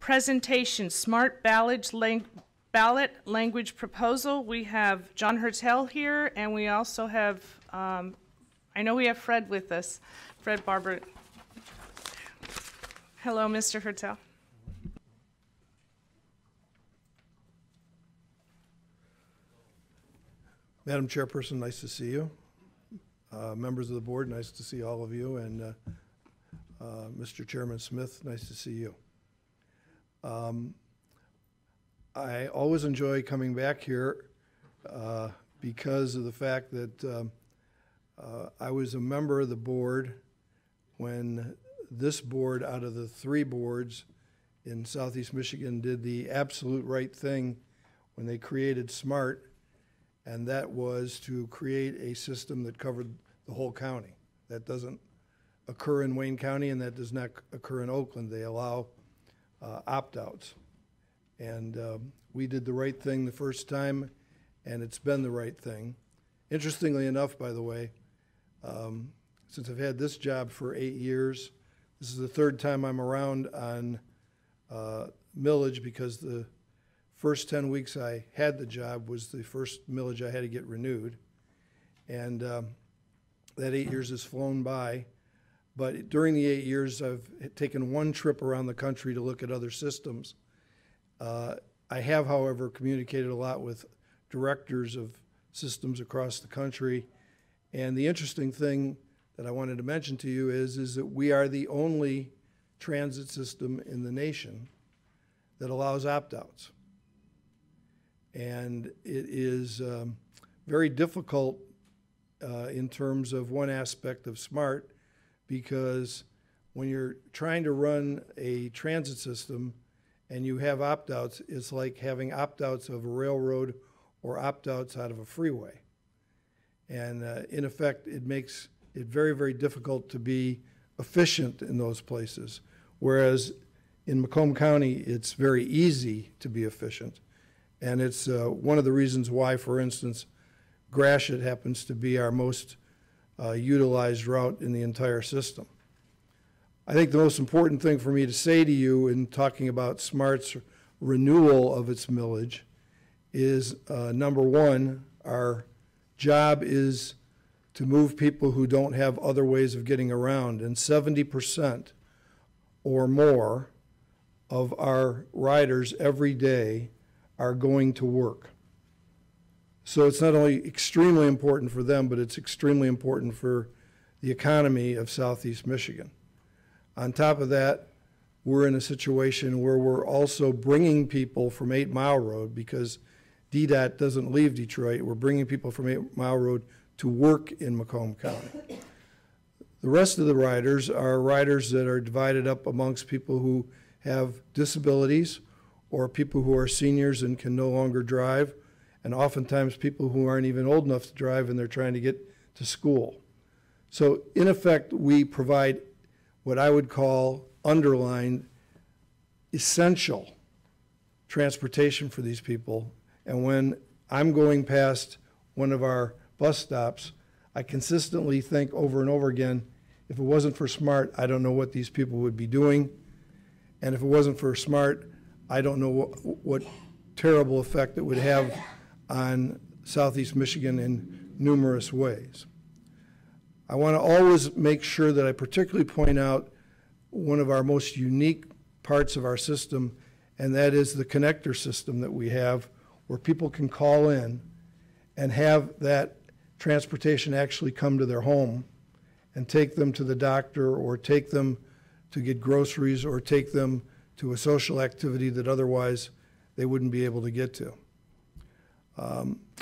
presentation, Smart Ballot Language Proposal. We have John Hertel here, and we also have, I know we have Fred with us. Fred Barber. Hello, Mr. Hertel. Madam Chairperson, nice to see you. Members of the board, nice to see all of you. And Mr. Chairman Smith, nice to see you. I always enjoy coming back here because of the fact that I was a member of the board when this board, out of the 3 boards in Southeast Michigan, did the absolute right thing when they created SMART, and that was to create a system that covered the whole county. That doesn't occur in Wayne County, and that does not occur in Oakland. They allow opt-outs. And we did the right thing the first time, and it's been the right thing. Interestingly enough, by the way, since I've had this job for 8 years, this is the 3rd time I'm around on millage, because the first 10 weeks I had the job was the first millage I had to get renewed. And that 8 years has flown by. But during the 8 years, I've taken 1 trip around the country to look at other systems. I have, however, communicated a lot with directors of systems across the country. And the interesting thing that I wanted to mention to you is that we are the only transit system in the nation that allows opt-outs. And it is very difficult in terms of one aspect of SMART, because when you're trying to run a transit system and you have opt-outs, it's like having opt-outs of a railroad or opt-outs out of a freeway. And in effect, it makes it very, very difficult to be efficient in those places. Whereas in Macomb County, it's very easy to be efficient. And it's one of the reasons why, for instance, Gratiot happens to be our most utilized route in the entire system. I think the most important thing for me to say to you in talking about SMART's renewal of its millage is, number one, our job is to move people who don't have other ways of getting around, and 70% or more of our riders every day are going to work. So it's not only extremely important for them, but it's extremely important for the economy of Southeast Michigan. On top of that, we're in a situation where we're also bringing people from 8 Mile Road, because DDOT doesn't leave Detroit. We're bringing people from 8 Mile Road to work in Macomb County. The rest of the riders are riders that are divided up amongst people who have disabilities, or people who are seniors and can no longer drive, and oftentimes people who aren't even old enough to drive and they're trying to get to school. So in effect, we provide what I would call underlined essential transportation for these people. And when I'm going past one of our bus stops, I consistently think over and over again, if it wasn't for SMART, I don't know what these people would be doing. And if it wasn't for SMART, I don't know what terrible effect it would have on Southeast Michigan in numerous ways. I want to always make sure that I particularly point out one of our most unique parts of our system, and that is the connector system that we have, where people can call in and have that transportation actually come to their home and take them to the doctor, or take them to get groceries, or take them to a social activity that otherwise they wouldn't be able to get to.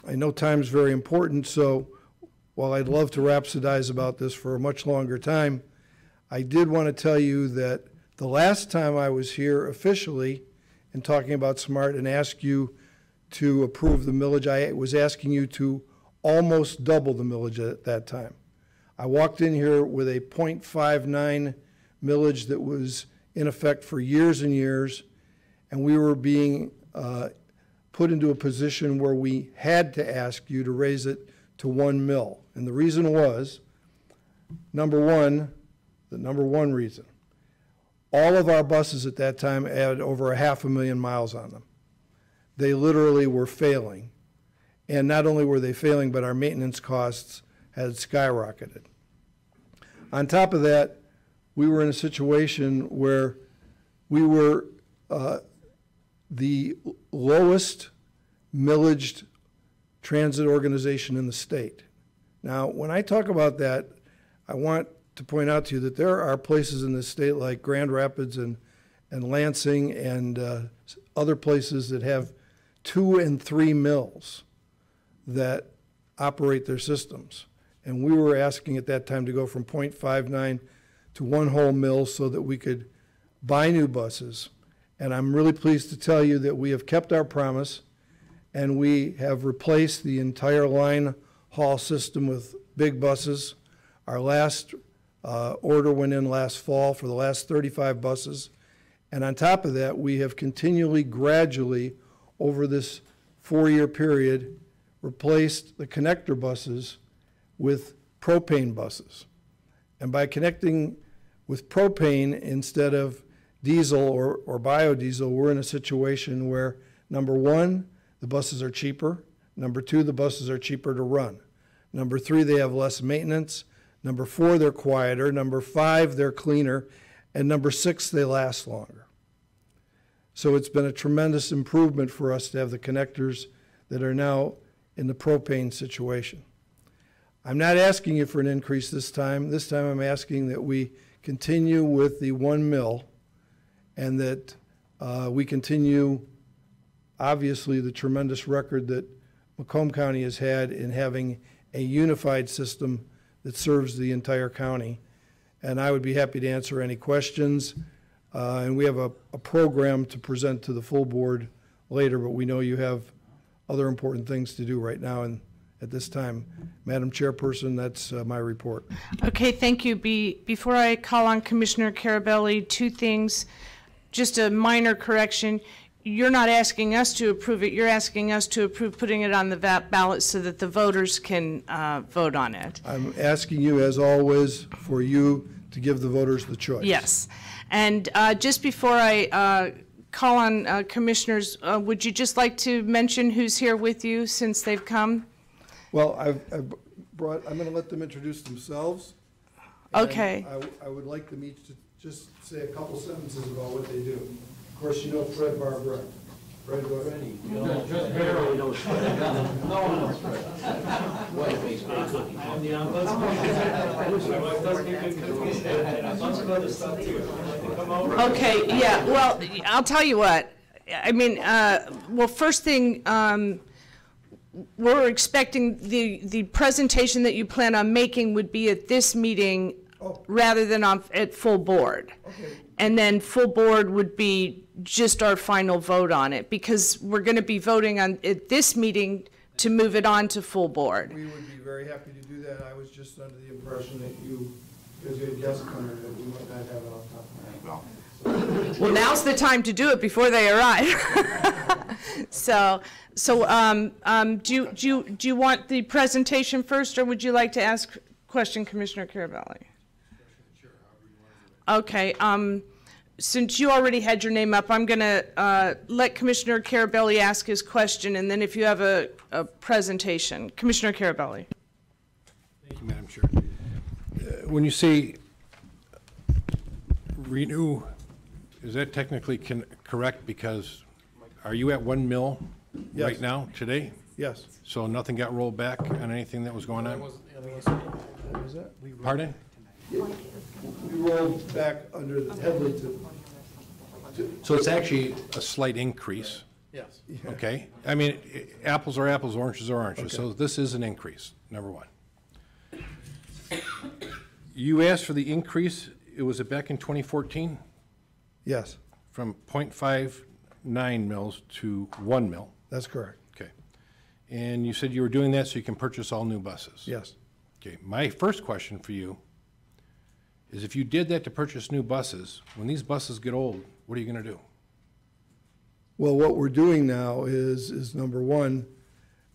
I know time is very important, so while I'd love to rhapsodize about this for a much longer time, I did want to tell you that the last time I was here officially and talking about SMART and asked you to approve the millage, I was asking you to almost double the millage at that time. I walked in here with a 0.59 millage that was in effect for years and years, and we were being put into a position where we had to ask you to raise it to 1 mil. And the reason was, the number one reason, All of our buses at that time had over 500,000 miles on them. They literally were failing. And not only were they failing, but our maintenance costs had skyrocketed. On top of that, we were in a situation where we were the lowest millaged transit organization in the state. Now, when I talk about that, I want to point out to you that there are places in the state like Grand Rapids and Lansing and other places that have 2 and 3 mills that operate their systems. And we were asking at that time to go from 0.59 to 1 whole mill so that we could buy new buses. And I'm really pleased to tell you that we have kept our promise, and we have replaced the entire line haul system with big buses. Our last order went in last fall for the last 35 buses. And on top of that, we have continually, gradually, over this 4-year period, replaced the connector buses with propane buses. And by connecting with propane instead of diesel or biodiesel, we're in a situation where, number one, the buses are cheaper. Number two, the buses are cheaper to run. Number three, they have less maintenance. Number four, they're quieter. Number five, they're cleaner. And number six, they last longer. So it's been a tremendous improvement for us to have the connectors that are now in the propane situation. I'm not asking you for an increase this time. This time I'm asking that we continue with the 1 mill and that we continue, obviously, the tremendous record that Macomb County has had in having a unified system that serves the entire county. And I would be happy to answer any questions. And we have a program to present to the full board later, but we know you have other important things to do right now and at this time. Madam Chairperson, that's my report. Okay, thank you. Before I call on Commissioner Carabelli, 2 things. Just a minor correction. You're not asking us to approve it. You're asking us to approve putting it on the ballot so that the voters can vote on it. I'm asking you, as always, for you to give the voters the choice. Yes. And just before I call on commissioners, would you just like to mention who's here with you since they've come? Well, I'm going to let them introduce themselves. Okay. I would like them each to just say a couple sentences about what they do. Of course, you know Fred Barber. Fred, go ahead. Just barely knows Fred. No one knows Fred. I'm the ombudsman. My wife does get good cookies. Lots of other stuff too. Come over. Okay, yeah, well, I'll tell you what. I mean, well, first thing, we're expecting the presentation that you plan on making would be at this meeting rather than at full board. Okay. And then full board would be just our final vote on it, because we're going to be voting on at this meeting to move it on to full board. We would be very happy to do that. I was just under the impression that you, because you had guests coming, that we might not have it on top. Well, now's the time to do it before they arrive. So do you want the presentation first, or would you like to ask a question, Commissioner Carabelli? Okay. Since you already had your name up, I'm going to let Commissioner Carabelli ask his question, and then if you have a presentation. Commissioner Carabelli. Thank you, Madam Chair. When you say renew, is that technically correct? Because are you at 1 mill Yes. right now, today? Yes. So nothing got rolled back on anything that was going on? What was that? Pardon? We rolled back under the headly to So it's actually a slight increase, yes. okay? I mean, apples are apples, oranges are oranges. Okay. So this is an increase, number one. You asked for the increase, was it back in 2014? Yes, From 0.59 mils to 1 mil? that's correct. Okay. And you said you were doing that so you can purchase all new buses? Yes. Okay. My first question for you is, if you did that to purchase new buses, when these buses get old, what are you going to do? Well, what we're doing now is number one,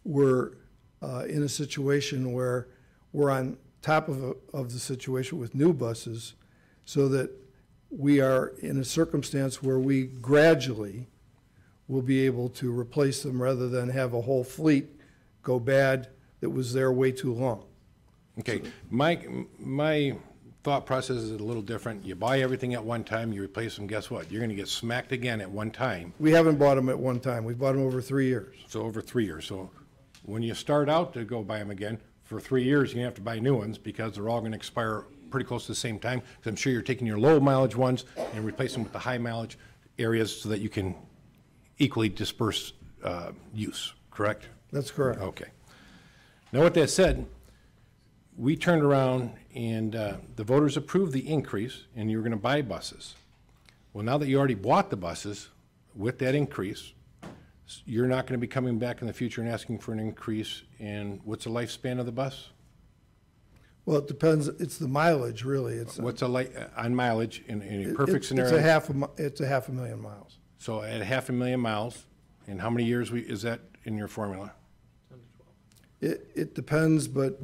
we're in a situation where we're on top of the situation with new buses, so that we are in a circumstance where we gradually will be able to replace them rather than have a whole fleet go bad that was there way too long. Okay, my thought process is a little different. You buy everything at one time, you replace them, guess what? You're gonna get smacked again at one time. We haven't bought them at one time. We've bought them over 3 years. So over 3 years. So when you start out to go buy them again, for 3 years, you're gonna have to buy new ones because they're all gonna expire pretty close to the same time. Because I'm sure you're taking your low mileage ones and replacing them with the high mileage areas so that you can equally disperse use, correct? That's correct. Okay. Now, with that said, we turned around and the voters approved the increase and you were going to buy buses. Well, now that you already bought the buses with that increase, you're not going to be coming back in the future and asking for an increase in what's the lifespan of the bus? Well, it depends. It's the mileage, really. It's What's on mileage in a perfect scenario? It's a half a million miles. So at 500,000 miles, and how many years is that in your formula? It depends, but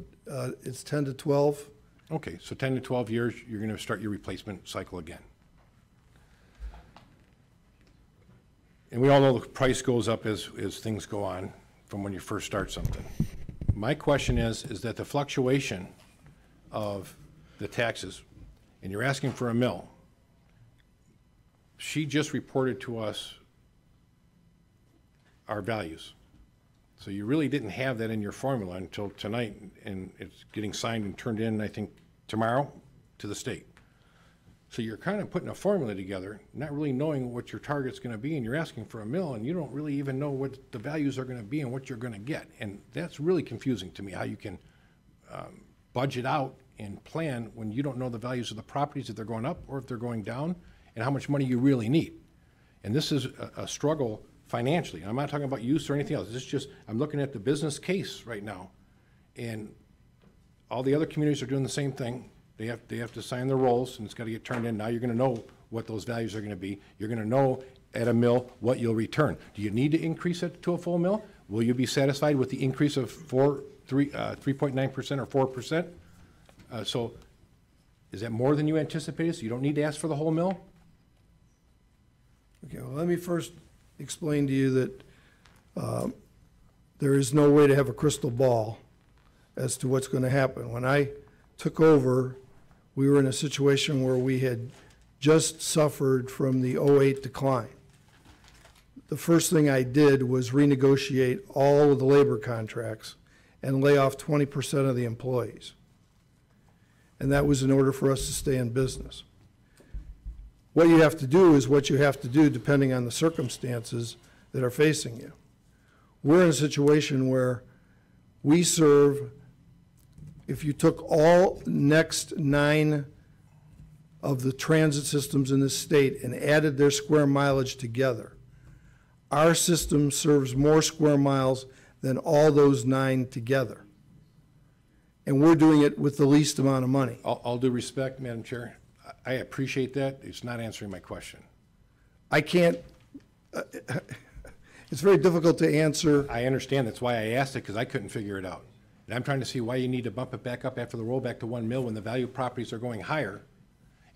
it's 10 to 12. Okay, so 10 to 12 years, you're going to start your replacement cycle again. And we all know the price goes up as things go on from when you first start something. My question is that the fluctuation of the taxes, and you're asking for a mill, she just reported to us our values. So you really didn't have that in your formula until tonight, and it's getting signed and turned in, I think, tomorrow to the state. So you're kind of putting a formula together, not really knowing what your target's going to be, and you're asking for a mill, and you don't really even know what the values are going to be and what you're going to get. And that's really confusing to me, how you can budget out and plan when you don't know the values of the properties, if they're going up or if they're going down, and how much money you really need. And this is a struggle financially. I'm not talking about use or anything else. This is just, I'm looking at the business case right now. And all the other communities are doing the same thing. They have to sign their rolls, and it's got to get turned in. Now you're going to know what those values are going to be. You're going to know at a mill what you'll return. Do you need to increase it to a full mill? Will you be satisfied with the increase of 3.9% or 4%? So is that more than you anticipated? So you don't need to ask for the whole mill? Okay, well, let me first explain to you that there is no way to have a crystal ball as to what's going to happen. When I took over, we were in a situation where we had just suffered from the 08 decline. The first thing I did was renegotiate all of the labor contracts and lay off 20% of the employees. And that was in order for us to stay in business. What you have to do is what you have to do depending on the circumstances that are facing you. We're in a situation where we serve, if you took all next 9 of the transit systems in this state and added their square mileage together, our system serves more square miles than all those 9 together. And we're doing it with the least amount of money. All due respect, Madam Chair, I appreciate that. It's not answering my question. I can't, it's very difficult to answer. I understand. That's why I asked it, because I couldn't figure it out. And I'm trying to see why you need to bump it back up after the rollback to 1 mill when the value of properties are going higher.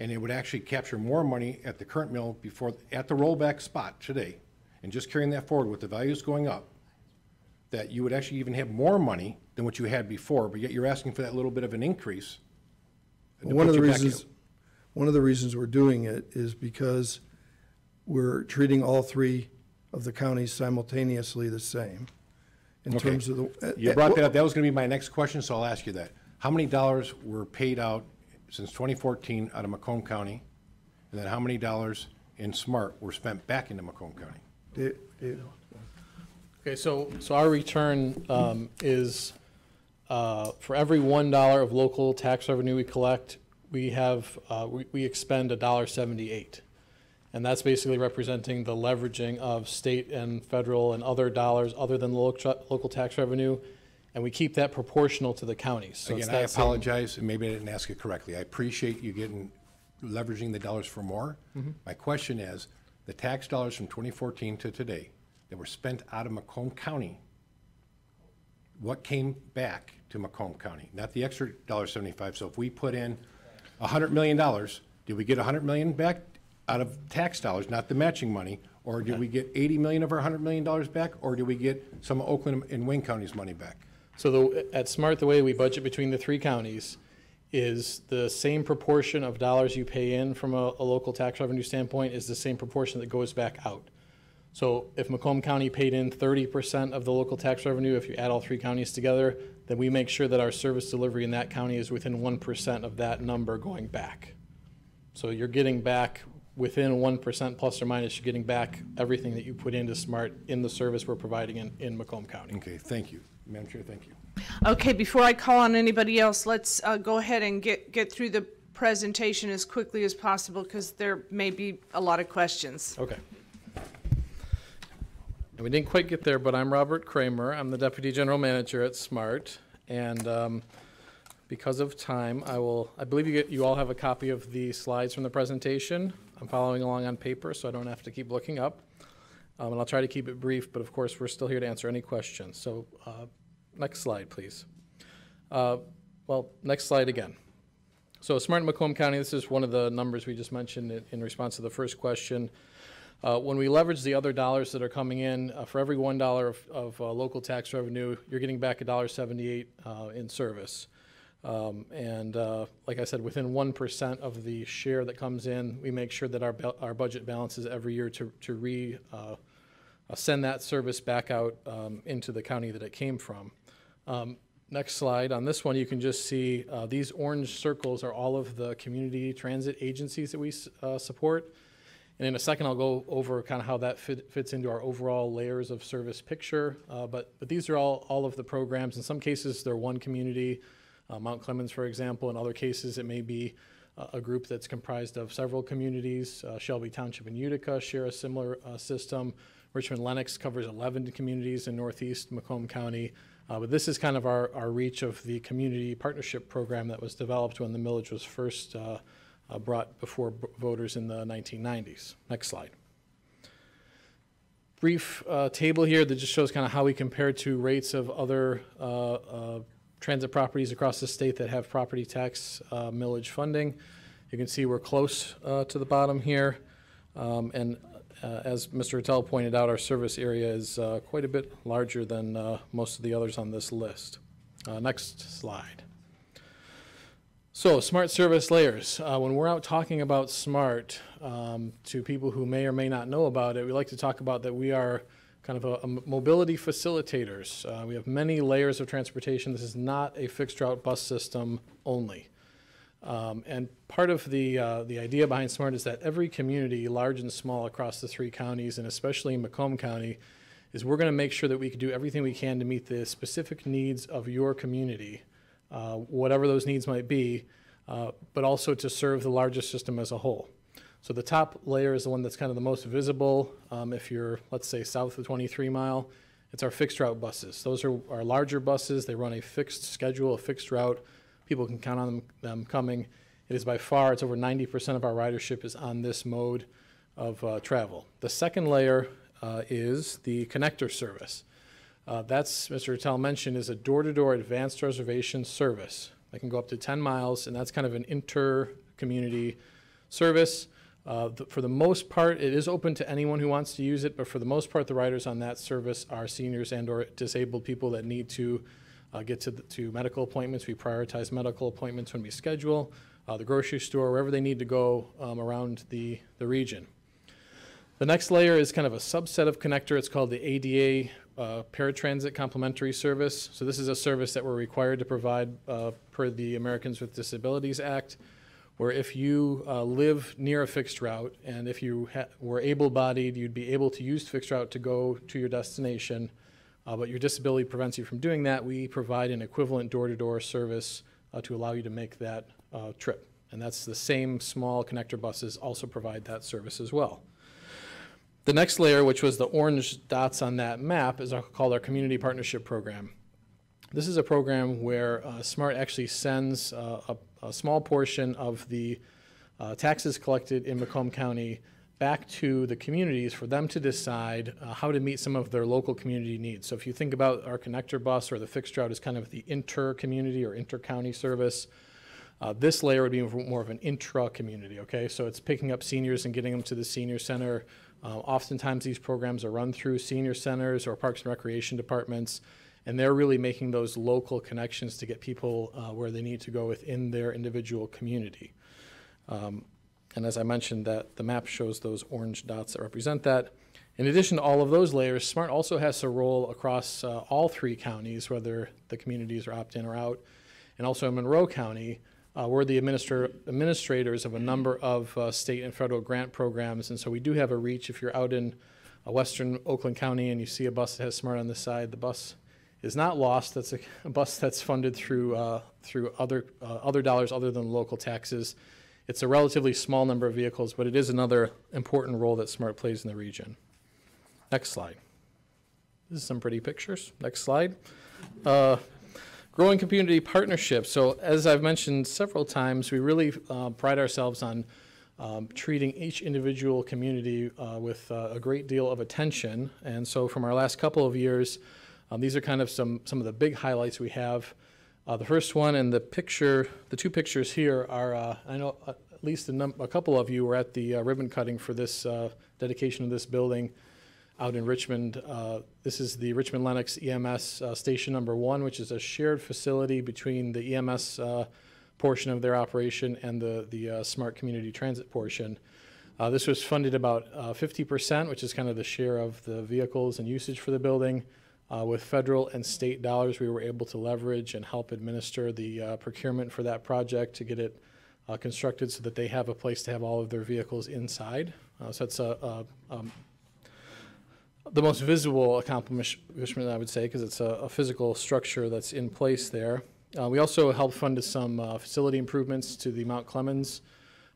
And it would actually capture more money at the current mill before, at the rollback spot today. And just carrying that forward with the values going up, that you would actually even have more money than what you had before, but yet you're asking for that little bit of an increase. One of the reasons we're doing it is because we're treating all 3 of the counties simultaneously the same in terms of the. You brought that up. That was going to be my next question, so I'll ask you that. How many dollars were paid out since 2014 out of Macomb County? And then how many dollars in SMART were spent back into Macomb County? Okay, so our return is for every $1 of local tax revenue we collect, we have we expend $1.78, and that's basically representing the leveraging of state and federal and other dollars other than local tax revenue, and we keep that proportional to the counties. So again, I apologize, and maybe I didn't ask it correctly. I appreciate you leveraging the dollars for more. Mm-hmm. My question is, the tax dollars from 2014 to today that were spent out of Macomb County, what came back to Macomb County? Not the extra $1.75. So if we put in $100 million, Did we get 100 million back out of tax dollars, not the matching money? Or did we get 80 million of our $100 million back? Or did we get some of Oakland and Wayne County's money back? So at SMART, the way we budget between the 3 counties is the same proportion of dollars you pay in from a local tax revenue standpoint is the same proportion that goes back out. So if Macomb County paid in 30% of the local tax revenue, if you add all 3 counties together, then we make sure that our service delivery in that county is within 1% of that number going back. So you're getting back within 1% plus or minus, you're getting back everything that you put into SMART in the service we're providing in Macomb County. Okay, thank you. Madam Chair, thank you. Okay, before I call on anybody else, let's go ahead and get through the presentation as quickly as possible because there may be a lot of questions. Okay. And we didn't quite get there, but I'm Robert Kramer. I'm the Deputy General Manager at SMART. And because of time, I believe you all have a copy of the slides from the presentation. I'm following along on paper, so I don't have to keep looking up. And I'll try to keep it brief, but of course, we're still here to answer any questions. So next slide, please. Well, next slide again. So SMART in Macomb County, this is one of the numbers we just mentioned in response to the first question. When we leverage the other dollars that are coming in, for every $1 of local tax revenue, you're getting back $1.78 in service. Like I said, within 1% of the share that comes in, we make sure that our budget balances every year to send that service back out into the county that it came from. Next slide. On this one, you can just see these orange circles are all of the community transit agencies that we support. And in a second, I'll go over kind of how that fits into our overall layers of service picture. But these are all of the programs. In some cases, they're one community. Mount Clemens, for example. In other cases, it may be a group that's comprised of several communities. Shelby Township and Utica share a similar system. Richmond Lennox covers 11 communities in northeast Macomb County. But this is kind of our reach of the community partnership program that was developed when the millage was first brought before voters in the 1990s. Next slide. Brief table here that just shows kind of how we compare to rates of other transit properties across the state that have property tax millage funding. You can see we're close to the bottom here. As Mr. Rattel pointed out, our service area is quite a bit larger than most of the others on this list. Next slide. So, SMART service layers. When we're out talking about SMART to people who may or may not know about it, we like to talk about that we are kind of a mobility facilitators. We have many layers of transportation. This is not a fixed route bus system only. And part of the idea behind SMART is that every community, large and small across the 3 counties, and especially in Macomb County, is we're going to make sure that we can do everything we can to meet the specific needs of your community, whatever those needs might be, but also to serve the larger system as a whole. So the top layer is the one that's kind of the most visible. If you're, let's say, south of 23 Mile, it's our fixed route buses. Those are our larger buses. They run a fixed schedule, a fixed route. People can count on them coming. It is by far, it's over 90% of our ridership is on this mode of travel. The second layer is the connector service. That's, Mr. Rattel mentioned, is a door-to-door advanced reservation service. That can go up to 10 miles, and that's kind of an inter-community service. For the most part, it is open to anyone who wants to use it, but for the most part, the riders on that service are seniors and or disabled people that need to get to medical appointments. We prioritize medical appointments when we schedule, the grocery store, wherever they need to go around the region. The next layer is kind of a subset of connector. It's called the ADA Paratransit Complementary Service. So this is a service that we're required to provide per the Americans with Disabilities Act, where if you live near a fixed route and if you were able-bodied, you'd be able to use fixed route to go to your destination, but your disability prevents you from doing that. We provide an equivalent door-to-door service to allow you to make that trip. And that's the same small connector buses also provide that service as well. The next layer, which was the orange dots on that map, is called our Community Partnership Program. This is a program where SMART actually sends a small portion of the taxes collected in Macomb County back to the communities for them to decide how to meet some of their local community needs. So if you think about our connector bus or the fixed route as kind of the inter-community or inter-county service, This layer would be more of an intra-community, okay? So it's picking up seniors and getting them to the senior center. Oftentimes these programs are run through senior centers or parks and recreation departments, and they're really making those local connections to get people where they need to go within their individual community. And as I mentioned, that the map shows those orange dots that represent that. In addition to all of those layers, SMART also has a role across all 3 counties, whether the communities are opt-in or out, and also in Monroe County. We're the administrators of a number of state and federal grant programs, and so we do have a reach. If you're out in western Oakland County and you see a bus that has SMART on the side, the bus is not lost. That's a bus that's funded through other dollars other than local taxes. It's a relatively small number of vehicles, but it is another important role that SMART plays in the region. Next slide. This is some pretty pictures. Next slide. Growing community partnerships. So as I've mentioned several times, we really pride ourselves on treating each individual community with a great deal of attention. And so from our last couple of years, these are kind of some of the big highlights we have. The first one and the 2 pictures here are, I know at least a couple of you were at the ribbon cutting for this dedication of this building out in Richmond. This is the Richmond Lennox EMS Station Number 1, which is a shared facility between the EMS portion of their operation and the Smart Community Transit portion. This was funded about 50%, which is kind of the share of the vehicles and usage for the building. With federal and state dollars, we were able to leverage and help administer the procurement for that project to get it constructed so that they have a place to have all of their vehicles inside. So that's the most visible accomplishment, I would say, because it's a physical structure that's in place there. We also helped fund some facility improvements to the Mount Clemens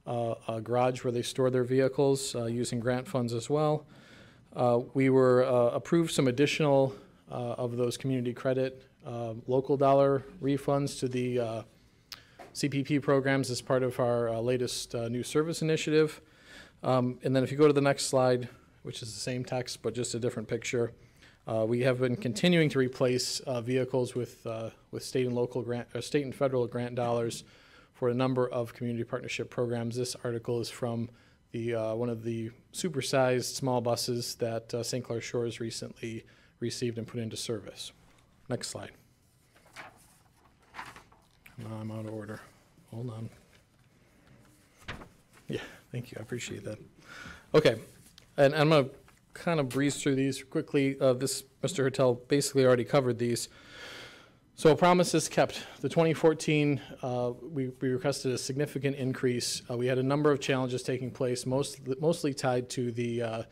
garage where they store their vehicles using grant funds as well. We were approved some additional of those community credit local dollar refunds to the CPP programs as part of our latest new service initiative. And then if you go to the next slide, which is the same text but just a different picture, we have been continuing to replace vehicles with state and local grant, or state and federal grant dollars for a number of community partnership programs. This article is from the one of the supersized small buses that St. Clair Shores recently received and put into service. Next slide. No, I'm out of order. Hold on. Yeah, thank you. I appreciate that. Okay, and I'm going to kind of breeze through these quickly. Mr. Hertel basically already covered these. So promises kept. The 2014, we requested a significant increase. We had a number of challenges taking place, mostly tied to the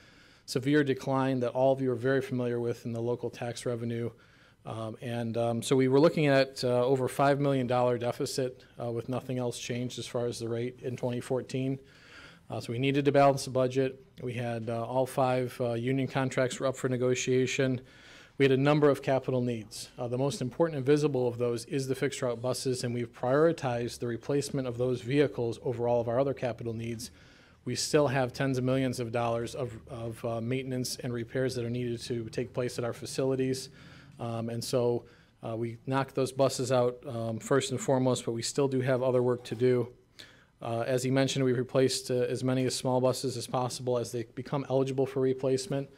severe decline that all of you are very familiar with in the local tax revenue. So we were looking at over $5 million deficit with nothing else changed as far as the rate in 2014. So we needed to balance the budget. We had all 5 union contracts were up for negotiation. We had a number of capital needs. The most important and visible of those is the fixed route buses, and we've prioritized the replacement of those vehicles over all of our other capital needs. We still have tens of millions of dollars of maintenance and repairs that are needed to take place at our facilities. So we knocked those buses out first and foremost, but we still do have other work to do. As he mentioned, we've replaced as many small buses as possible as they become eligible for replacement.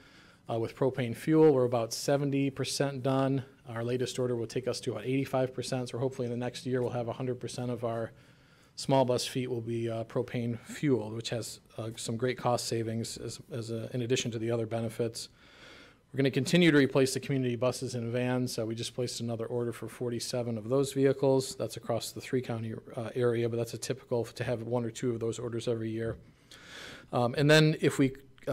With propane fuel, we're about 70% done. Our latest order will take us to about 85%, so hopefully in the next year we'll have 100% of our small bus fleet will be propane fueled, which has some great cost savings in addition to the other benefits. We're going to continue to replace the community buses and vans. We just placed another order for 47 of those vehicles. That's across the 3-county area, but that's a typical to have 1 or 2 of those orders every year. And then if we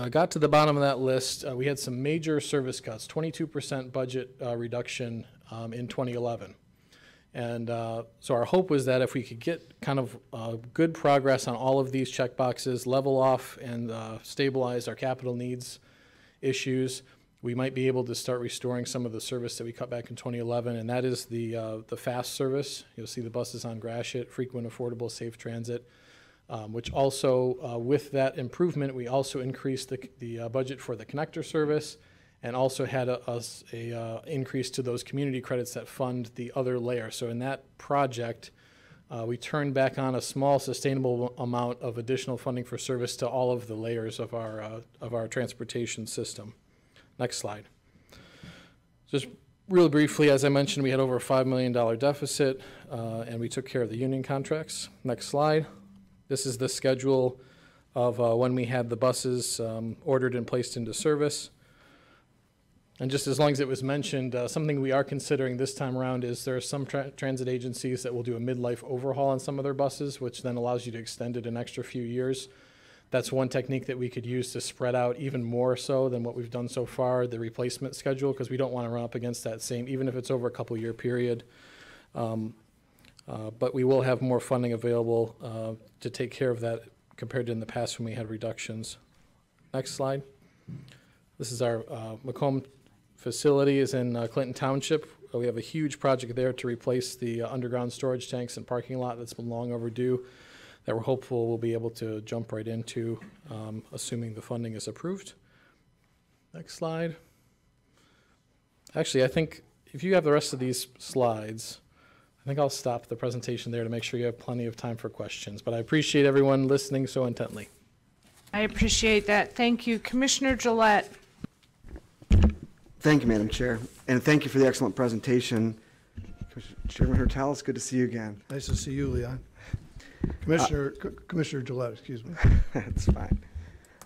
got to the bottom of that list, we had some major service cuts, 22% budget reduction in 2011. And so our hope was that if we could get kind of good progress on all of these check boxes, level off and stabilize our capital needs issues, we might be able to start restoring some of the service that we cut back in 2011, and that is the fast service. You'll see the buses on Gratiot, frequent, affordable, safe transit, which also, with that improvement, we also increased the budget for the connector service and also had a increase to those community credits that fund the other layer. So in that project, We turned back on a small sustainable amount of additional funding for service to all of the layers of our transportation system. Next slide. Just real briefly, as I mentioned, we had over a $5 million deficit, and we took care of the union contracts. Next slide. This is the schedule of when we had the buses ordered and placed into service. And just as long as it was mentioned, something we are considering this time around is there are some transit agencies that will do a midlife overhaul on some of their buses, which then allows you to extend it an extra few years. That's one technique that we could use to spread out even more so than what we've done so far, the replacement schedule, because we don't want to run up against that same, even if it's over a couple-year period. But we will have more funding available to take care of that compared to in the past when we had reductions. Next slide. This is our Macomb facility is in Clinton Township. We have a huge project there to replace the underground storage tanks and parking lot that's been long overdue that we're hopeful we'll be able to jump right into, assuming the funding is approved. Next slide. Actually, I think if you have the rest of these slides, I think I'll stop the presentation there to make sure you have plenty of time for questions. But I appreciate everyone listening so intently. I appreciate that. Thank you. Commissioner Gillette. Thank you, Madam Chair, and thank you for the excellent presentation. Chairman Hertel, it's good to see you again. Nice to see you, Leon. Commissioner Gillette, excuse me. That's fine.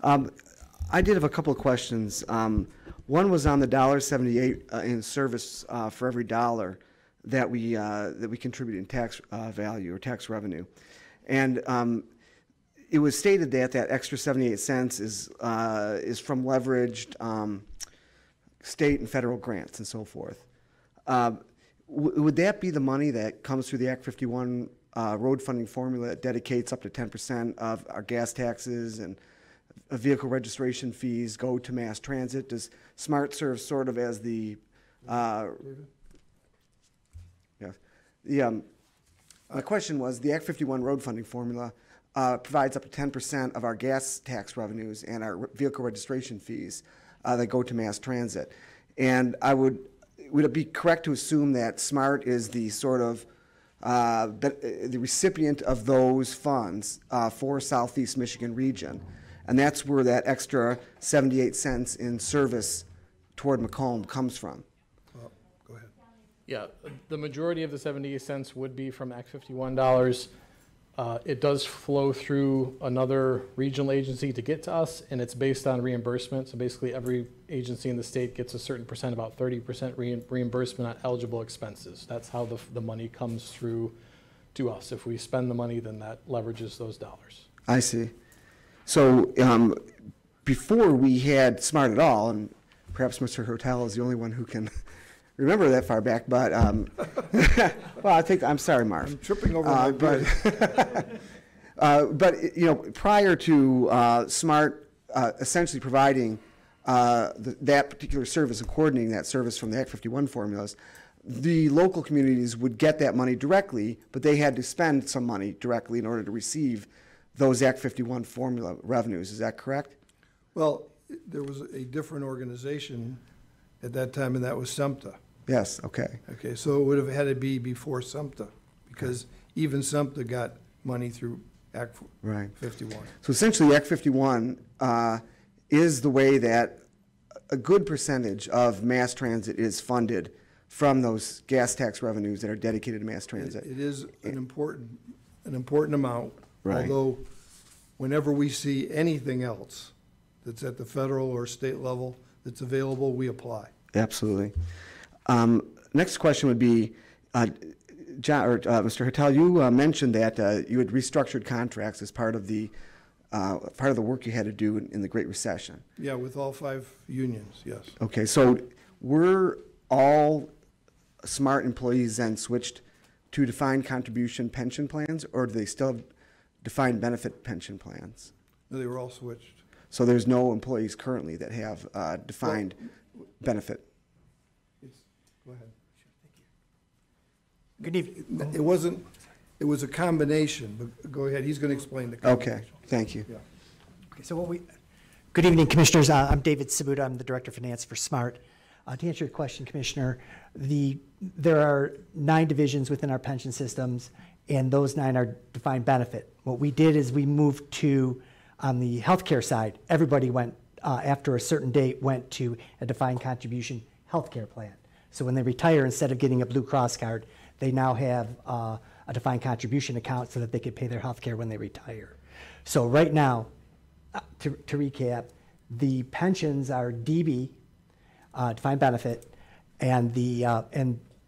I did have a couple of questions. One was on the $1.78 in service for every dollar that we contribute in tax value or tax revenue, and it was stated that that extra 78 cents is from leveraged state and federal grants and so forth. Would that be the money that comes through the Act 51 road funding formula that dedicates up to 10% of our gas taxes and vehicle registration fees go to mass transit? Does SMART serve sort of as the my question was, the Act 51 road funding formula provides up to 10% of our gas tax revenues and our vehicle registration fees that go to mass transit. And would it be correct to assume that SMART is the sort of the recipient of those funds for Southeast Michigan region, and that's where that extra 78 cents in service toward Macomb comes from? Go ahead. Yeah, the majority of the 78 cents would be from Act 51 dollars. It does flow through another regional agency to get to us, and it's based on reimbursement. So basically every agency in the state gets a certain percent, about 30% reimbursement on eligible expenses. That's how the money comes through to us. If we spend the money, then that leverages those dollars. I see. So before we had SMART at all, and perhaps Mr. Hertel is the only one who can remember that far back, but well, I'm sorry, Marv. I'm tripping over my beard. But you know, prior to SMART essentially providing that particular service and coordinating that service from the Act 51 formulas, the local communities would get that money directly, but they had to spend some money directly in order to receive those Act 51 formula revenues. Is that correct? Well, there was a different organization at that time, and that was SEMTA. Yes, okay. Okay, so it would have had to be before SEMTA, because even SEMTA got money through Act 51. So essentially, Act 51 is the way that a good percentage of mass transit is funded from those gas tax revenues that are dedicated to mass transit. It is an important amount, Right. although whenever we see anything else that's at the federal or state level that's available, we apply. Absolutely. Next question would be, John, or Mr. Hertel, you mentioned that you had restructured contracts as part of the work you had to do in the Great Recession. Yeah, with all 5 unions, yes. Okay, so were all SMART employees then switched to defined contribution pension plans, or do they still have defined benefit pension plans? No, they were all switched. So there's no employees currently that have defined benefit? Go ahead. Good evening. It was a combination, but go ahead, he's going to explain the combination. Okay, thank you. Yeah. Okay, so good evening, Commissioners. I'm David Sabuda. I'm the Director of Finance for SMART. To answer your question, Commissioner, there are 9 divisions within our pension systems, and those 9 are defined benefit. What we did is we moved to, on the healthcare side, everybody went, after a certain date, went to a defined contribution healthcare plan. So when they retire, instead of getting a Blue Cross card, they now have a defined contribution account so that they could pay their healthcare when they retire. So right now, to recap, the pensions are DB, defined benefit, and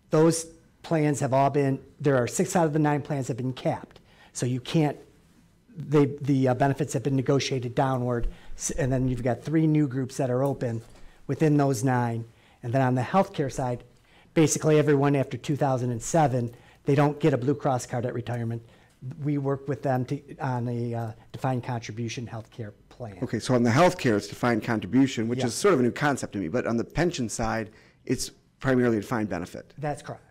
those plans have all been, there are 6 out of the 9 plans have been capped. So you can't, the benefits have been negotiated downward, and then you've got 3 new groups that are open within those 9. And then on the healthcare side, basically everyone after 2007, they don't get a Blue Cross card at retirement. We work with them on a defined contribution healthcare plan. Okay, so on the healthcare, it's defined contribution, which Yeah. is sort of a new concept to me, but on the pension side, it's primarily a defined benefit. That's correct.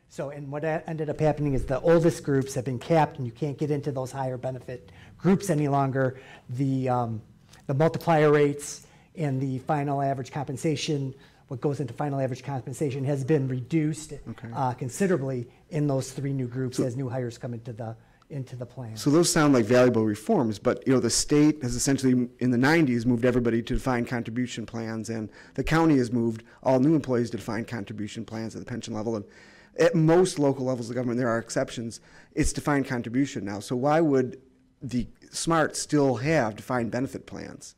So, and what ended up happening is the oldest groups have been capped, and you can't get into those higher benefit groups any longer. The multiplier rates and the final average compensation, what goes into final average compensation, has been reduced considerably in those 3 new groups as new hires come into the plan. So those sound like valuable reforms, but the state has essentially in the 90s moved everybody to defined contribution plans, and the county has moved all new employees to defined contribution plans at the pension level. And at most local levels of government, there are exceptions, it's defined contribution now. So why would the SMART still have defined benefit plans?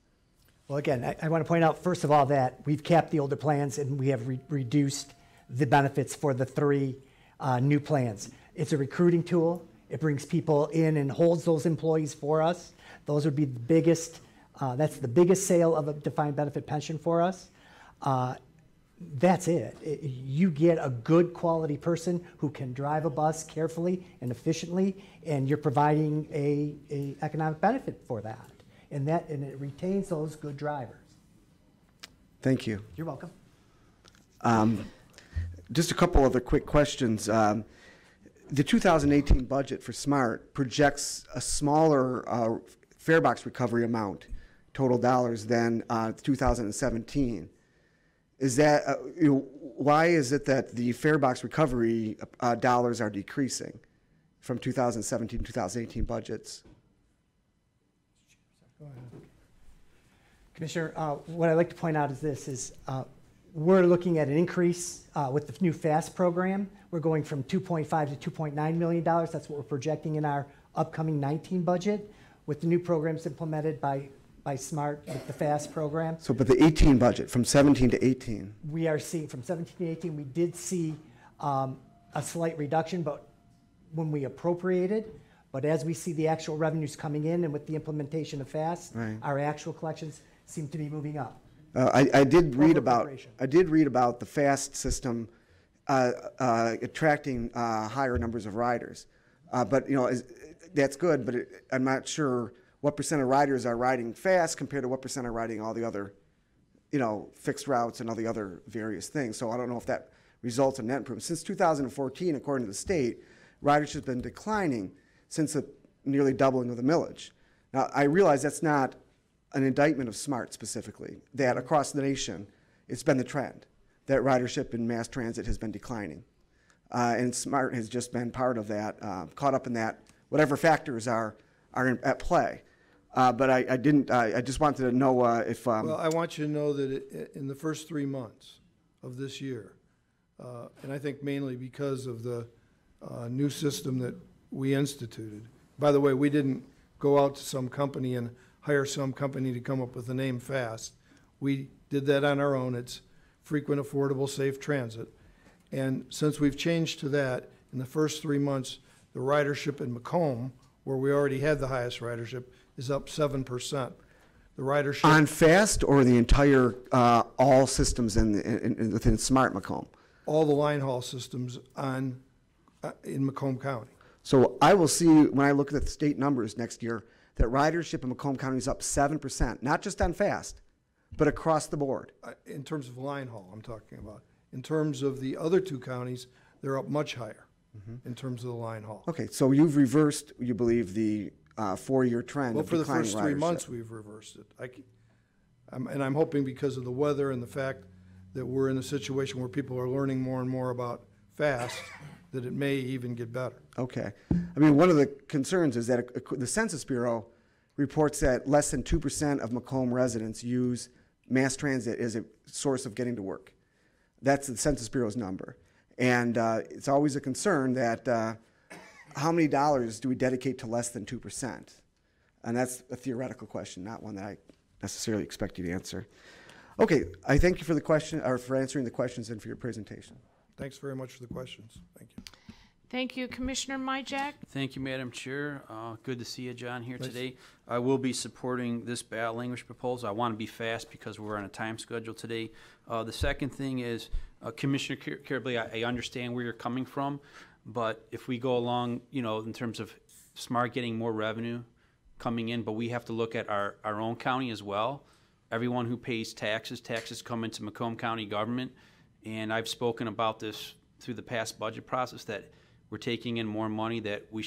Well, again, I want to point out, first of all, that we've capped the older plans and we have reduced the benefits for the 3 new plans. It's a recruiting tool. It brings people in and holds those employees for us. Those would be the biggest, that's the biggest sale of a defined benefit pension for us. That's it. You get a good quality person who can drive a bus carefully and efficiently, and you're providing a economic benefit for that. And it retains those good drivers. Thank you. You're welcome. Just a couple other quick questions. The 2018 budget for SMART projects a smaller fare box recovery amount, total dollars, than 2017. Is that, why is it that the fare box recovery dollars are decreasing from 2017 to 2018 budgets? Commissioner, what I'd like to point out is this, we're looking at an increase with the new FAST program. We're going from $2.5 to $2.9 million. That's what we're projecting in our upcoming 19 budget with the new programs implemented by SMART with the FAST program. So, but the 18 budget, from 17 to 18? We are seeing, from 17 to 18, we did see a slight reduction, but when we appropriated, but as we see the actual revenues coming in and with the implementation of FAST, Right. our actual collections seem to be moving up. I did read about Over-appropriation. the FAST system attracting higher numbers of riders, but that's good. But I'm not sure what percent of riders are riding FAST compared to what percent are riding all the other, fixed routes and all the other various things. So I don't know if that results in net improvement. Since 2014, according to the state, ridership has been declining since the nearly doubling of the millage. Now, I realize that's not an indictment of SMART specifically, that across the nation, it's been the trend, that ridership in mass transit has been declining. And SMART has just been part of that, caught up in that, whatever factors are at play. But I just wanted to know if... Well, I want you to know that in the first 3 months of this year, and I think mainly because of the new system that we instituted. By the way, we didn't go out to some company and hire some company to come up with the name FAST. We did that on our own. It's Frequent, Affordable, Safe Transit. And since we've changed to that, in the first 3 months, the ridership in Macomb, where we already had the highest ridership, is up 7%. The ridership on FAST or the entire, all systems within SMART Macomb? All the line haul systems in Macomb County. So I will see, when I look at the state numbers next year, that ridership in Macomb County is up 7%, not just on FAST, but across the board. In terms of line haul, I'm talking about. In terms of the other 2 counties, they're up much higher in terms of the line haul. Okay, so you've reversed, you believe, the 4-year trend Well, of for the declining first 3 ridership. months, we've reversed it. And I'm hoping because of the weather and the fact that we're in a situation where people are learning more and more about FAST, that it may even get better. Okay. I mean, one of the concerns is that the Census Bureau reports that less than 2% of Macomb residents use mass transit as a source of getting to work. That's the Census Bureau's number. And it's always a concern that how many dollars do we dedicate to less than 2%? And that's a theoretical question, not one that I necessarily expect you to answer. Okay, I thank you for the question, or for answering the questions and for your presentation. Thanks very much for the questions. Thank you. Thank you, Commissioner Myjack. Thank you, Madam Chair. Good to see you, John, here today. I will be supporting this ballot language proposal. I want to be fast because we're on a time schedule today. The second thing is, Commissioner Carabelli, I understand where you're coming from, but if we go along, you know, in terms of SMART getting more revenue coming in, but we have to look at our own county as well. Everyone who pays taxes come into Macomb County government, and I've spoken about this through the past budget process that we're taking in more money that we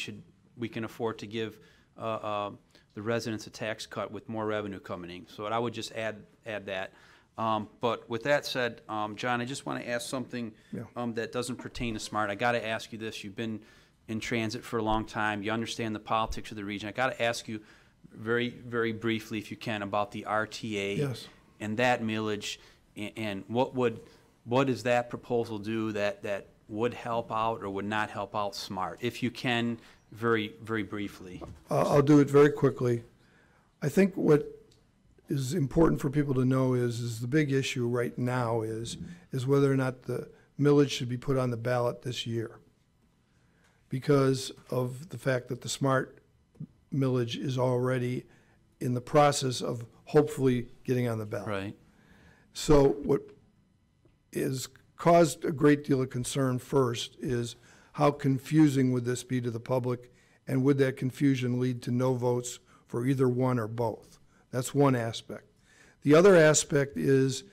can afford to give the residents a tax cut with more revenue coming in. So I would just add that. But with that said, John, I just want to ask something that doesn't pertain to SMART. I got to ask you this. You've been in transit for a long time. You understand the politics of the region. I got to ask you very, very briefly, if you can, about the RTA and that millage, and what does that proposal do that would help out or would not help out SMART? If you can, very, very briefly. I'll do it very quickly. I think what is important for people to know is the big issue right now is whether or not the millage should be put on the ballot this year, because of the fact that the SMART millage is already in the process of hopefully getting on the ballot. Right. So what is caused a great deal of concern first is how confusing would this be to the public, and would that confusion lead to no votes for either one or both? That's one aspect. The other aspect is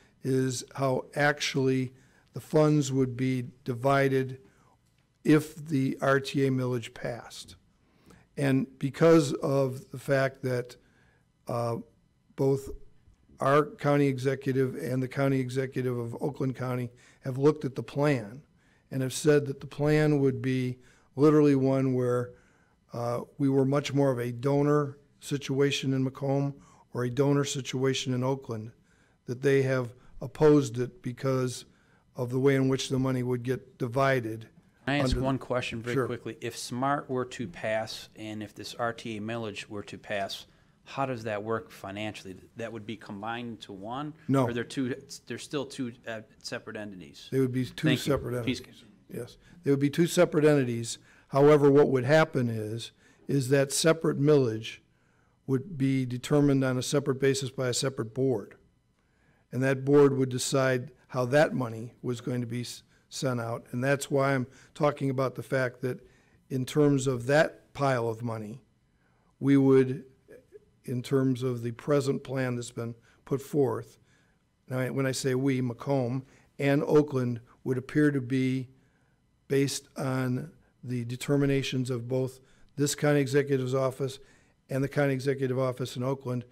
how actually the funds would be divided if the RTA millage passed. And because of the fact that both our county executive and the county executive of Oakland County have looked at the plan and have said that the plan would be literally one where we were much more of a donor situation in Macomb or a donor situation in Oakland, that they have opposed it because of the way in which the money would get divided. Can I ask one question very Sure. quickly? If SMART were to pass and if this RTA millage were to pass, how does that work financially? That would be combined into one? No. Or they're still two separate entities? They would be two Thank you. separate entities. Please. Yes, they would be two separate entities. However, what would happen is that separate millage would be determined on a separate basis by a separate board. And that board would decide how that money was going to be sent out. And that's why I'm talking about the fact that in terms of that pile of money, we would, in terms of the present plan that's been put forth, now when I say we, Macomb and Oakland would appear to be based on the determinations of both this county executive's office and the county executive office in Oakland,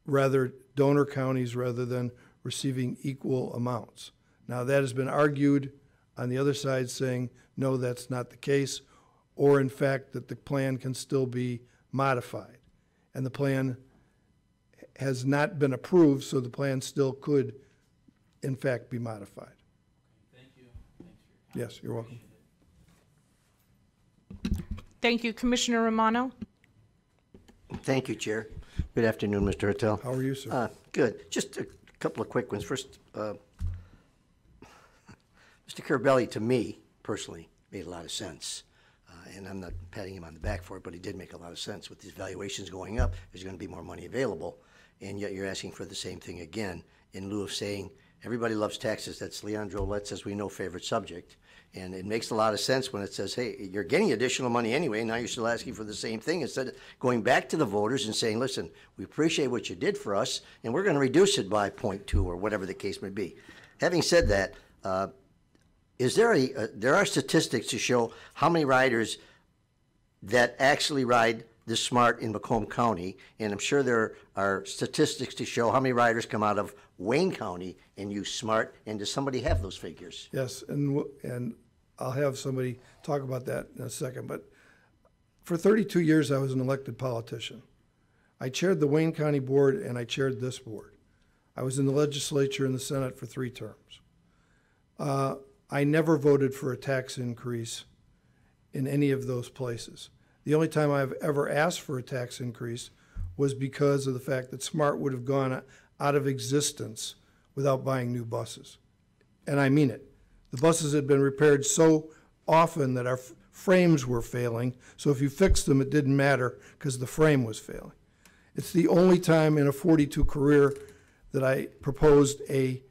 rather donor counties rather than receiving equal amounts. Now that has been argued on the other side, saying, no, that's not the case, or in fact that the plan can still be modified. And the plan has not been approved, so the plan still could, in fact, be modified. Thank you. Thanks for your time. Yes, you're welcome. Thank you, Commissioner Romano. Thank you, Chair. Good afternoon, Mr. Hertel. How are you, sir? Good. Just a couple of quick ones. First, Mr. Carabelli, to me, personally, made a lot of sense. And I'm not patting him on the back for it, but he did make a lot of sense. With these valuations going up, there's going to be more money available. And yet you're asking for the same thing again, in lieu of saying, everybody loves taxes. That's Leandro Letts, as we know, favorite subject. And it makes a lot of sense when it says, hey, you're getting additional money anyway, now you're still asking for the same thing, instead of going back to the voters and saying, listen, we appreciate what you did for us, and we're going to reduce it by 0.2 or whatever the case may be. Having said that, there are statistics to show how many riders that actually ride the SMART in Macomb County, and I'm sure there are statistics to show how many riders come out of Wayne County and use SMART, and does somebody have those figures? Yes, and I'll have somebody talk about that in a second. But for 32 years, I was an elected politician. I chaired the Wayne County Board and I chaired this board. I was in the legislature and the Senate for 3 terms. I never voted for a tax increase in any of those places. The only time I've ever asked for a tax increase was because of the fact that SMART would have gone out of existence without buying new buses. And I mean it. The buses had been repaired so often that our frames were failing, so if you fixed them, it didn't matter because the frame was failing. It's the only time in a 42 career that I proposed a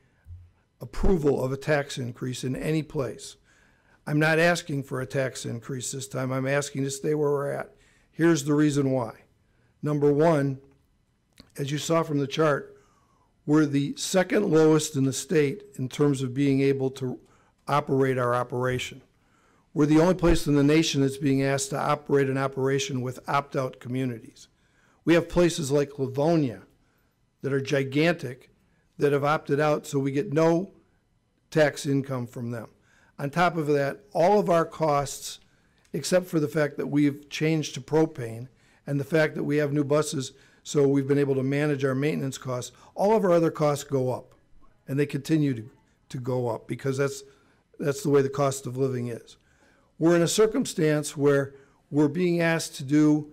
approval of a tax increase in any place. I'm not asking for a tax increase this time. I'm asking to stay where we're at. Here's the reason why. Number one, as you saw from the chart, we're the second lowest in the state in terms of being able to operate our operation. We're the only place in the nation that's being asked to operate an operation with opt-out communities. We have places like Livonia that are gigantic that have opted out, so we get no tax income from them. On top of that, all of our costs, except for the fact that we've changed to propane and the fact that we have new buses, so we've been able to manage our maintenance costs, all of our other costs go up, and they continue to go up because that's the way the cost of living is. We're in a circumstance where we're being asked to do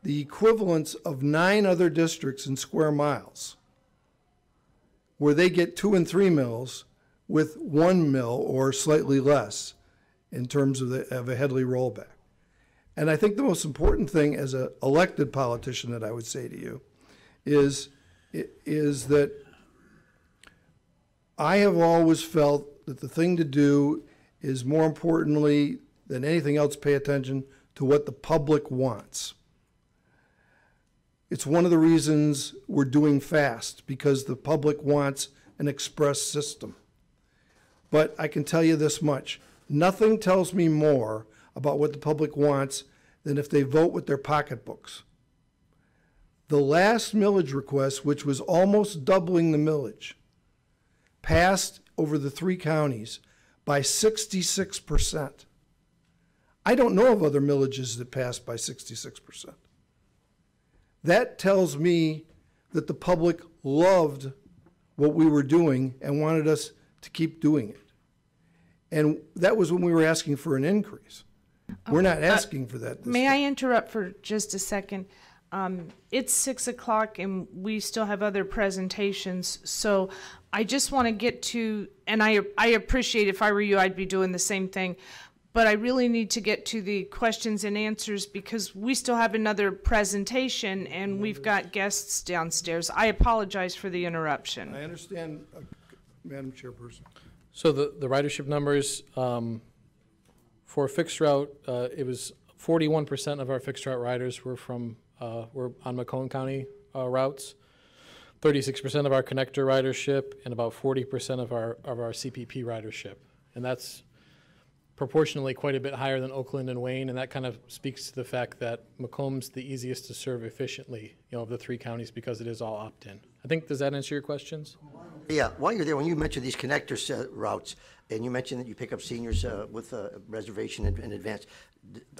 the equivalence of 9 other districts in square miles, where they get 2 and 3 mills with 1 mill or slightly less in terms of a Headley rollback. And I think the most important thing as an elected politician that I would say to you is that I have always felt that the thing to do is, more importantly than anything else, pay attention to what the public wants. It's one of the reasons we're doing fast, because the public wants an express system. But I can tell you this much, nothing tells me more about what the public wants than if they vote with their pocketbooks. The last millage request, which was almost doubling the millage, passed over the 3 counties by 66%. I don't know of other millages that passed by 66%. That tells me that the public loved what we were doing and wanted us to keep doing it. And that was when we were asking for an increase. We're not asking for that. May I interrupt for just a second? It's 6 o'clock and we still have other presentations. So I just want to get to, and I appreciate, if I were you, I'd be doing the same thing. But I really need to get to the questions and answers because we still have another presentation and we've got guests downstairs. I apologize for the interruption. I understand, Madam Chairperson. So the ridership numbers, for fixed route, it was 41% of our fixed route riders were on Macomb County routes, 36% of our connector ridership, and about 40% of our CPP ridership. And that's proportionally quite a bit higher than Oakland and Wayne, and that kind of speaks to the fact that Macomb's the easiest to serve efficiently, of the 3 counties because it is all opt-in. I think, does that answer your questions? Yeah, while you're there, when you mentioned these connector routes, and you mentioned that you pick up seniors with a reservation in advance,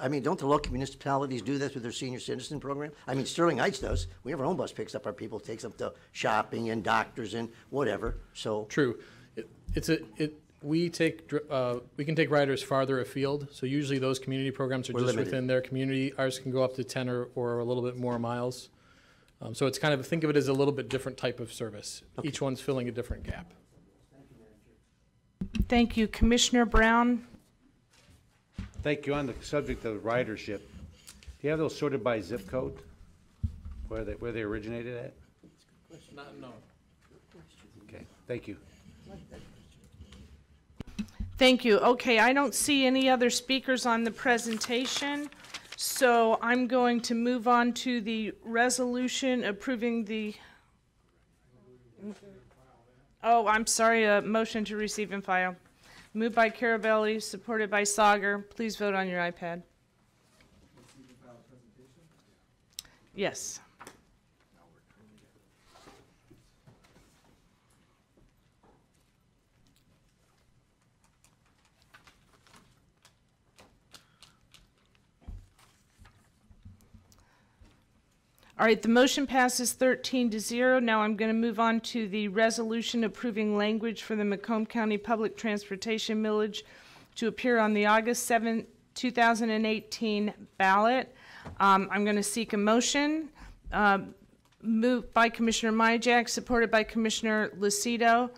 I mean, don't the local municipalities do this with their senior citizen program? I mean, Sterling Heights does. We have our own bus picks up our people, takes them to shopping and doctors and whatever, so. True. We can take riders farther afield, so usually those community programs are We're just limited. within their community. Ours can go up to 10 or a little bit more miles. So it's kind of, think of it as a little bit different type of service. Okay. Each one's filling a different gap. Thank you. Commissioner Brown? Thank you. On the subject of ridership, do you have those sorted by zip code, where they originated at? No. Okay, thank you. Thank you. Okay, I don't see any other speakers on the presentation, so I'm going to move on to the resolution approving the, oh, I'm sorry, a motion to receive and file. Moved by Carabelli, supported by Sauger. Please vote on your iPad. Yes. All right, the motion passes 13-0. Now I'm going to move on to the resolution approving language for the Macomb County Public Transportation Millage to appear on the August 7, 2018 ballot. I'm going to seek a motion. Moved by Commissioner Myjak, supported by Commissioner Lucido.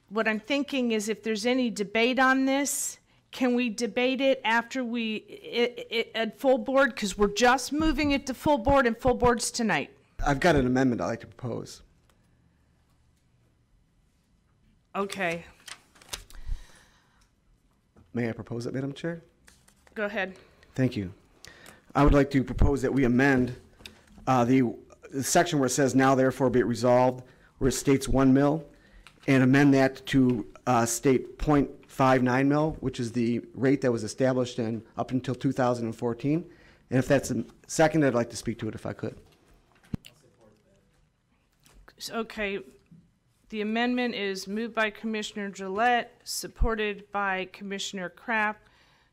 What I'm thinking is if there's any debate on this, can we debate it after at full board? Because we're just moving it to full board, and full board's tonight. I've got an amendment I'd like to propose. Okay, May I propose it, Madam Chair? go ahead. Thank you. I would like to propose that we amend the section where it says, now therefore be it resolved, where it states 1 mil, and amend that to state 0.59 mil, which is the rate that was established up until 2014. And if that's a second, I'd like to speak to it if I could. Okay, the amendment is moved by Commissioner Gillette, supported by Commissioner Kraft.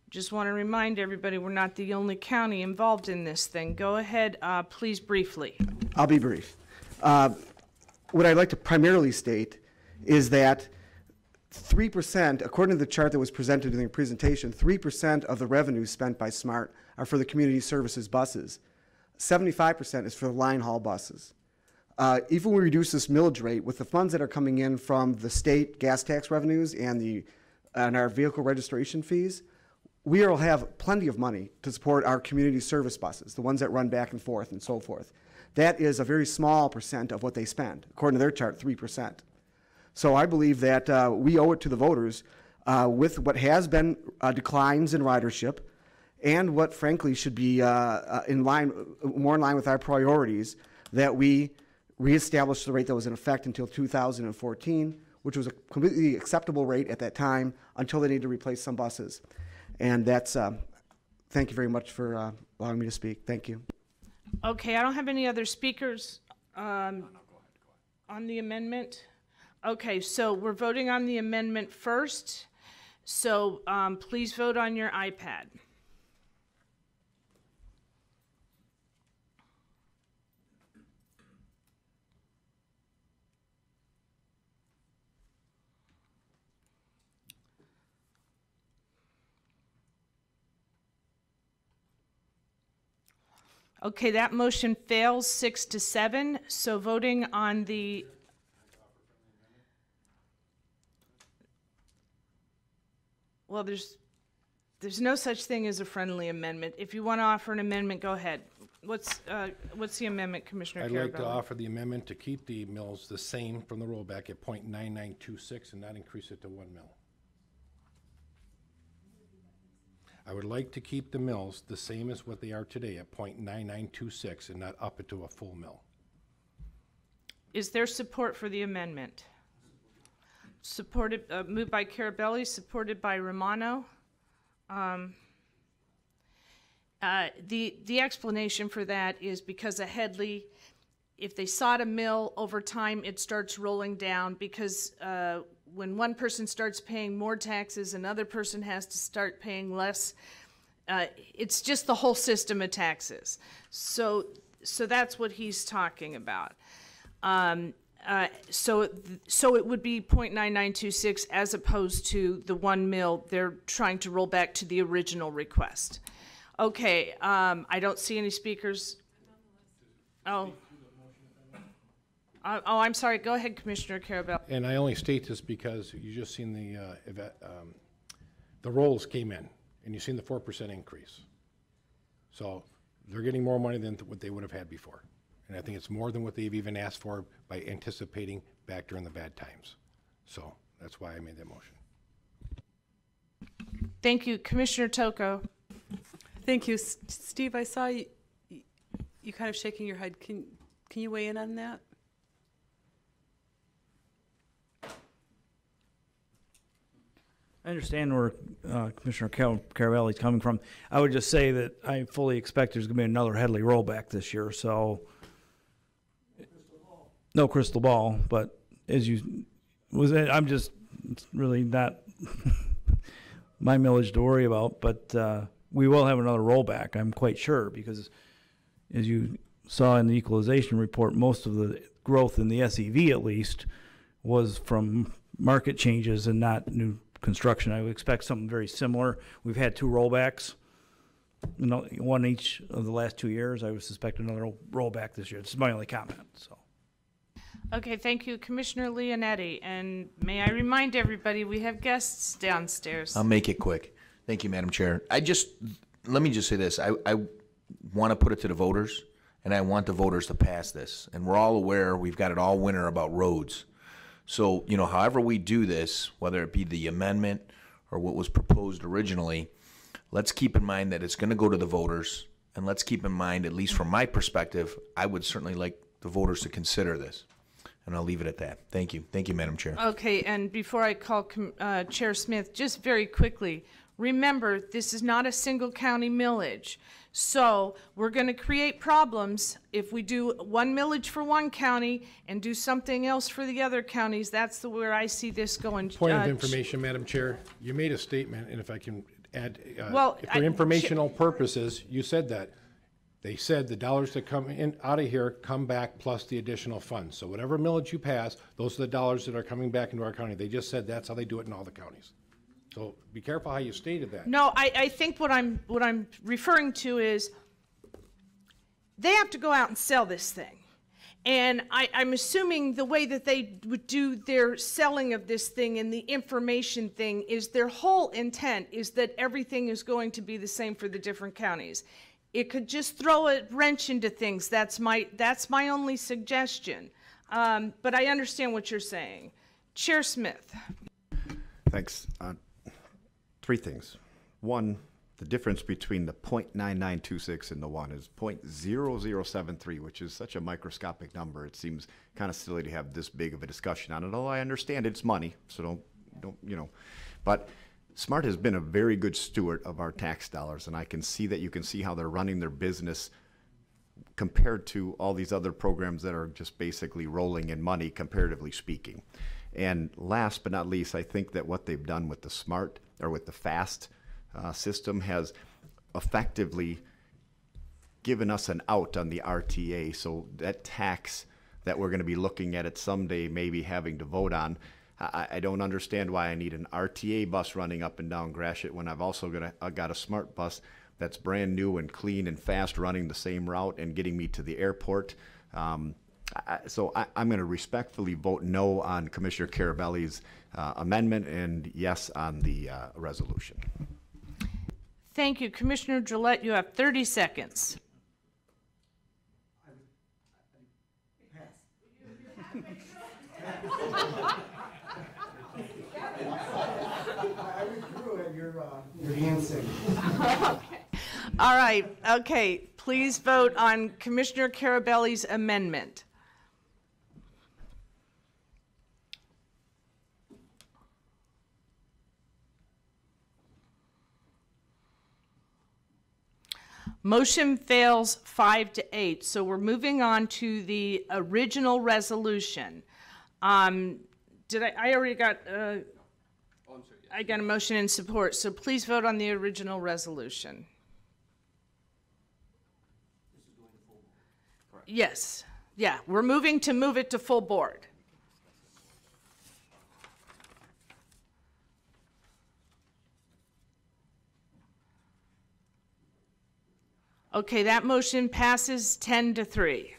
Just want to remind everybody, we're not the only county involved in this thing. Go ahead, please, briefly. I'll be brief. What I'd like to primarily state is that 3%, according to the chart that was presented in the presentation, 3% of the revenues spent by SMART are for the community services buses. 75% is for the line haul buses. Even when we reduce this millage rate, with the funds that are coming in from the state gas tax revenues and our vehicle registration fees, we will have plenty of money to support our community service buses, the ones that run back and forth and so forth. That is a very small percent of what they spend. According to their chart, 3%. So I believe that we owe it to the voters with what has been declines in ridership and what frankly should be more in line with our priorities, that we reestablish the rate that was in effect until 2014, which was a completely acceptable rate at that time until they need to replace some buses. And that's, thank you very much for allowing me to speak. Thank you. Okay, I don't have any other speakers on the amendment. Okay, so we're voting on the amendment first. So please vote on your iPad. Okay, that motion fails 6-7. So voting on the well, there's no such thing as a friendly amendment. If you want to offer an amendment, go ahead. What's the amendment, Commissioner Carabelli? I'd like to offer the amendment to keep the mills the same from the rollback at 0.9926 and not increase it to 1 mil. I would like to keep the mills the same as what they are today at 0.9926 and not up it to a full mill. Is there support for the amendment? Supported, moved by Carabelli, supported by Romano. The explanation for that is because of Headley, if they sought a mill over time, it starts rolling down because when one person starts paying more taxes, another person has to start paying less. It's just the whole system of taxes. So that's what he's talking about. So it would be 0.9926 as opposed to the 1 mil they're trying to roll back to the original request. Okay, I don't see any speakers. Oh, I'm sorry. Go ahead, Commissioner Carabelli. And I only state this because you just seen the rolls came in, and you've seen the 4% increase. So they're getting more money than what they would have had before. And I think it's more than what they've even asked for by anticipating back during the bad times. So that's why I made that motion. Thank you. Commissioner Toko. Thank you. Steve, I saw you kind of shaking your head. Can you weigh in on that? I understand where Commissioner Carabelli is coming from. I would just say that I fully expect there's going to be another Headley rollback this year. So, no crystal ball, but I'm just it's really not my millage to worry about. But we will have another rollback, I'm quite sure, because as you saw in the equalization report, most of the growth in the SEV at least was from market changes and not new construction. I would expect something very similar. We've had 2 rollbacks, one each of the last 2 years. I would suspect another rollback this year. This is my only comment. So. Okay, thank you, Commissioner Leonetti. And may I remind everybody, we have guests downstairs. I'll make it quick. Thank you, Madam Chair. Let me just say this. I want to put it to the voters, and I want the voters to pass this. And we're all aware, we've got it all winter about roads. So, however we do this, whether it be the amendment or what was proposed originally, let's keep in mind that it's going to go to the voters. And let's keep in mind, at least from my perspective, I would certainly like the voters to consider this. And I'll leave it at that. Thank you. Thank you, Madam Chair. Okay, and before I call Chair Smith, just very quickly, remember, this is not a single county millage. So we're going to create problems if we do one millage for one county and do something else for the other counties. That's where I see this going. Point of information, Madam Chair. You made a statement, and if I can add, well, for informational purposes, you said that. They said the dollars that come in out of here come back plus the additional funds. So whatever millage you pass, those are the dollars that are coming back into our county. They just said that's how they do it in all the counties. So be careful how you stated that. No, I think what I'm referring to is they have to go out and sell this thing. And I'm assuming the way that they would do their selling of this thing and the information thing is their whole intent is that everything is going to be the same for the different counties. It could just throw a wrench into things. That's my only suggestion. But I understand what you're saying. Chair Smith. Thanks. 3 things. One, the difference between the .9926 and the 1 is .0073, which is such a microscopic number. It seems kind of silly to have this big of a discussion on it, although I understand it's money, so don't. But SMART has been a very good steward of our tax dollars, and I can see that you can see how they're running their business compared to all these other programs that are just basically rolling in money, comparatively speaking. And last but not least, I think that what they've done with the SMART, or with the FAST system, has effectively given us an out on the RTA. So that tax that we're going to be looking at it someday, maybe having to vote on, I don't understand why I need an RTA bus running up and down Gratiot when I've also got a SMART bus that's brand new and clean and fast, running the same route and getting me to the airport. So I'm going to respectfully vote no on Commissioner Carabelli's amendment and yes on the resolution. Thank you. Commissioner Gillette, you have 30 seconds. I withdrew at your hand signal. Okay. All right. Okay. Please vote on Commissioner Carabelli's amendment. Motion fails 5-8. So we're moving on to the original resolution. I already got, I got a motion in support. So please vote on the original resolution. Yes. Yeah, we're moving to move it to full board. Okay, that motion passes 10-3.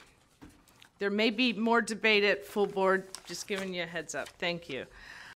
There may be more debate at full board, just giving you a heads up. Thank you.